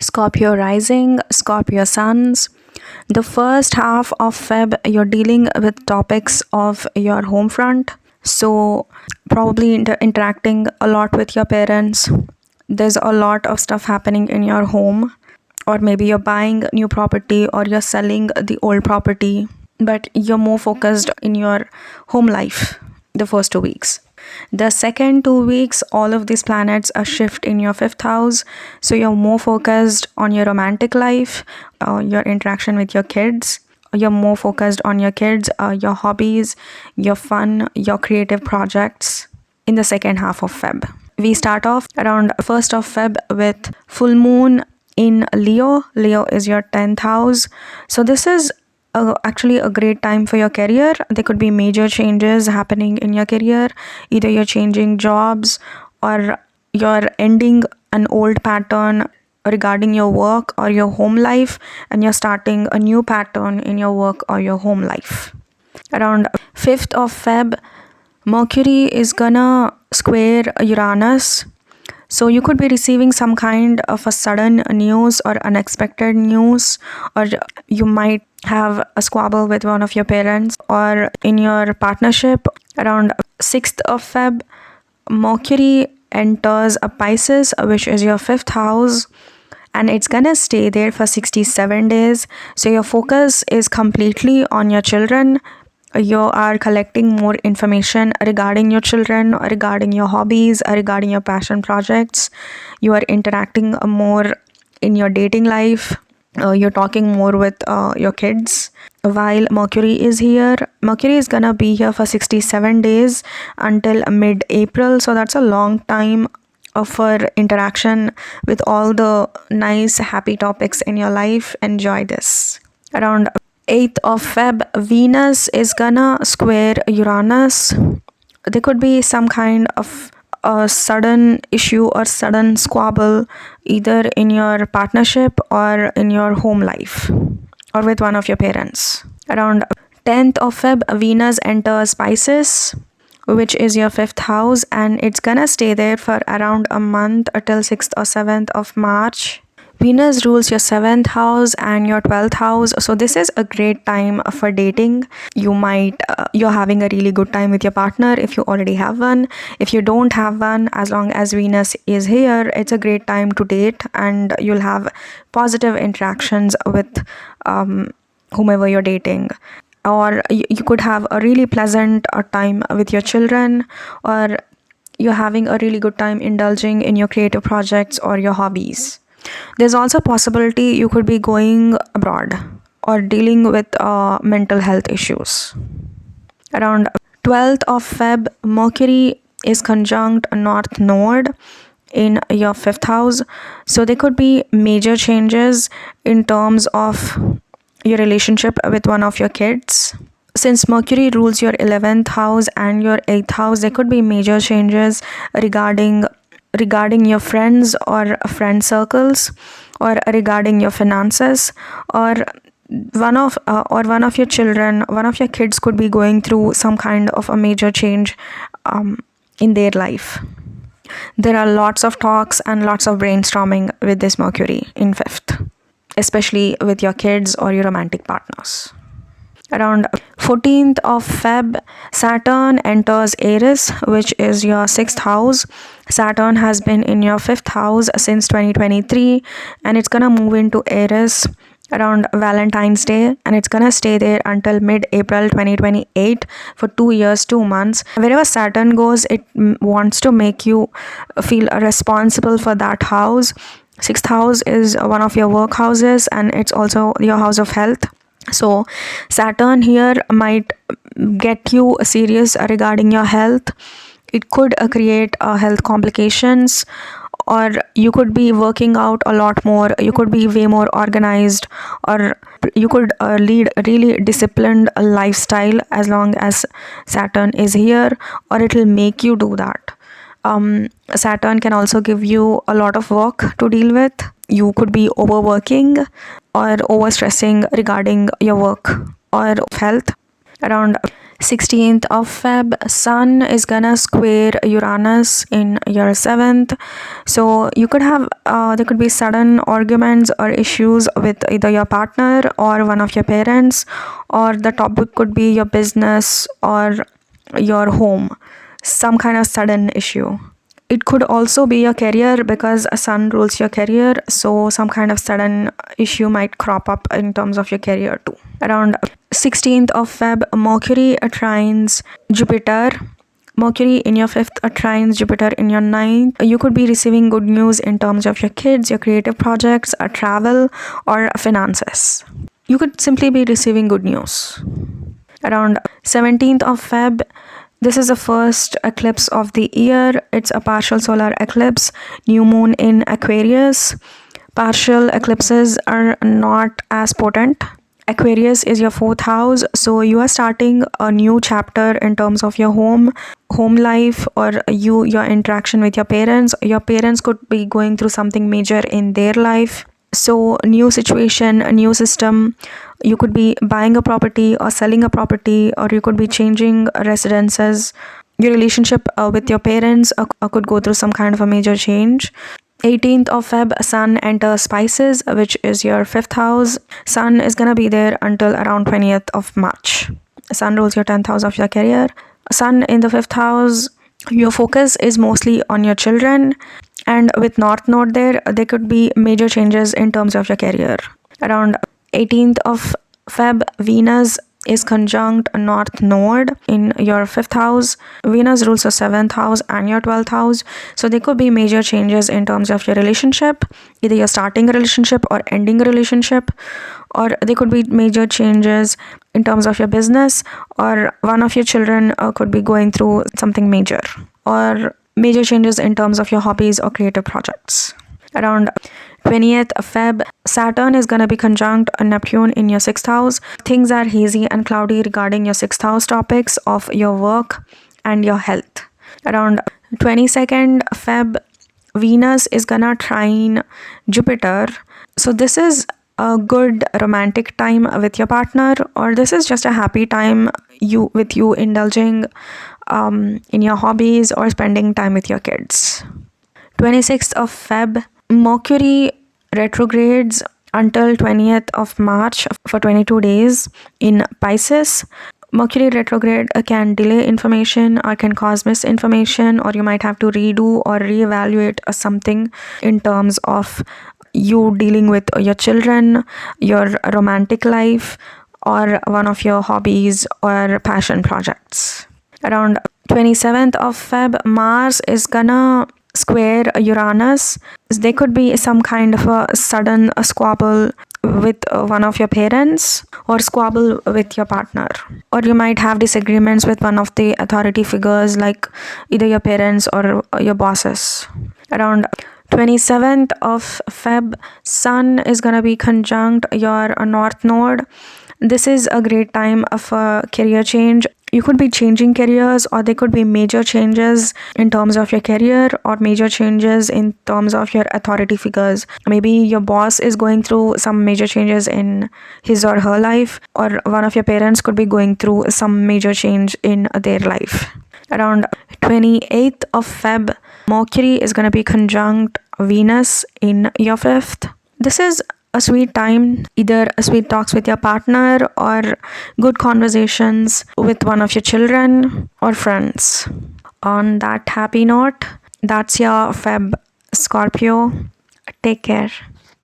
Scorpio rising, Scorpio suns. The first half of Feb, you're dealing with topics of your home front. So, probably interacting a lot with your parents. There's a lot of stuff happening in your home, or maybe you're buying new property or you're selling the old property, but you're more focused in your home life the first 2 weeks. The second 2 weeks, all of these planets are shift in your fifth house, so you're more focused on your romantic life, your interaction with your kids. You're more focused on your kids, your hobbies, your fun, your creative projects in the second half of Feb. We start off around 1st of Feb with full moon in Leo. Leo is your 10th house. So this is actually a great time for your career. There could be major changes happening in your career. Either you're changing jobs or you're ending an old pattern regarding your work or your home life, and you're starting a new pattern in your work or your home life. Around 5th of Feb, Mercury is gonna square Uranus. So you could be receiving some kind of a sudden news or unexpected news, or you might have a squabble with one of your parents or in your partnership. Around 6th of Feb, Mercury enters a Pisces, which is your 5th house, and it's gonna stay there for 67 days. So your focus is completely on your children. You are collecting more information regarding your children, regarding your hobbies, regarding your passion projects. You are interacting more in your dating life. You're talking more with your kids. While Mercury is here, Mercury is gonna be here for 67 days until mid-April. So that's a long time for interaction with all the nice, happy topics in your life. Enjoy this. Around 8th of Feb, Venus is gonna square Uranus. There could be some kind of a sudden issue or sudden squabble either in your partnership or in your home life or with one of your parents. Around 10th of Feb, Venus enters Pisces, which is your 5th house, and it's gonna stay there for around a month until 6th or 7th of March. Venus rules your 7th house and your 12th house, so this is a great time for dating. You're having a really good time with your partner if you already have one. If you don't have one, as long as Venus is here, it's a great time to date, and you'll have positive interactions with whomever you're dating. Or you could have a really pleasant time with your children, or you're having a really good time indulging in your creative projects or your hobbies. There's also a possibility you could be going abroad or dealing with mental health issues. Around 12th of Feb, Mercury is conjunct North Node in your 5th house. So there could be major changes in terms of your relationship with one of your kids. Since Mercury rules your 11th house and your 8th house, there could be major changes regarding your friends or friend circles, or regarding your finances, or one of your children, one of your kids could be going through some kind of a major change in their life. There are lots of talks and lots of brainstorming with this Mercury in 5th, especially with your kids or your romantic partners. Around 14th of Feb, Saturn enters Aries, which is your 6th house. Saturn has been in your 5th house since 2023, and it's gonna move into Aries around Valentine's Day, and it's gonna stay there until mid-April 2028 for 2 years, 2 months. Wherever Saturn goes, it wants to make you feel responsible for that house. 6th house is one of your work houses, and it's also your house of health. So Saturn here might get you serious regarding your health. It could create health complications, or you could be working out a lot more. You could be way more organized, or you could lead a really disciplined lifestyle as long as Saturn is here, or it will make you do that. Saturn can also give you a lot of work to deal with. You could be overworking or overstressing regarding your work or health. Around 16th of Feb, Sun is gonna square Uranus in your 7th. So you could have, there could be sudden arguments or issues with either your partner or one of your parents, or the topic could be your business or your home, some kind of sudden issue. It could also be your career because a sun rules your career, so some kind of sudden issue might crop up in terms of your career too. Around 16th of Feb, Mercury trines Jupiter. Mercury in your 5th trines Jupiter in your 9th. You could be receiving good news in terms of your kids, your creative projects, travel, or finances. You could simply be receiving good news. Around 17th of Feb, this is the first eclipse of the year. It's a partial solar eclipse, new moon in Aquarius. Partial eclipses are not as potent. Aquarius is your 4th house, so you are starting a new chapter in terms of your home life, or your interaction with your parents. Your parents could be going through something major in their life. So new situation, a new system. You could be buying a property or selling a property, or you could be changing residences. Your relationship with your parents could go through some kind of a major change. 18th of Feb, Sun enters Pisces, which is your 5th house. Sun is gonna be there until around 20th of March. Sun rules your 10th house of your career. Sun in the 5th house, your focus is mostly on your children, and with North Node there could be major changes in terms of your career. Around 18th of Feb, Venus is conjunct North Node in your 5th house. Venus rules your 7th house and your 12th house. So there could be major changes in terms of your relationship. Either you're starting a relationship or ending a relationship, or there could be major changes in terms of your business, or one of your children could be going through something major, or major changes in terms of your hobbies or creative projects. Around 20th of Feb, Saturn is going to be conjunct Neptune in your 6th house. Things are hazy and cloudy regarding your 6th house topics of your work and your health. Around 22nd Feb, Venus is going to trine Jupiter. So this is a good romantic time with your partner, or this is just a happy time with you indulging in your hobbies or spending time with your kids. 26th of Feb, Mercury retrogrades until 20th of March for 22 days in Pisces. Mercury retrograde can delay information or can cause misinformation, or you might have to redo or reevaluate something in terms of you dealing with your children, your romantic life, or one of your hobbies or passion projects. Around 27th of Feb, Mars is gonna square Uranus. There could be some kind of a sudden squabble with one of your parents, or squabble with your partner, or you might have disagreements with one of the authority figures, like either your parents or your bosses. Around 27th of Feb, Sun is gonna be conjunct your North Node. This is a great time of a career change. You could be changing careers, or there could be major changes in terms of your career, or major changes in terms of your authority figures. Maybe your boss is going through some major changes in his or her life, or one of your parents could be going through some major change in their life. Around 28th of Feb, Mercury is going to be conjunct Venus in your 5th. This is a sweet time, either a sweet talks with your partner, or good conversations with one of your children or friends. On that happy note, that's your Feb Scorpio. Take care.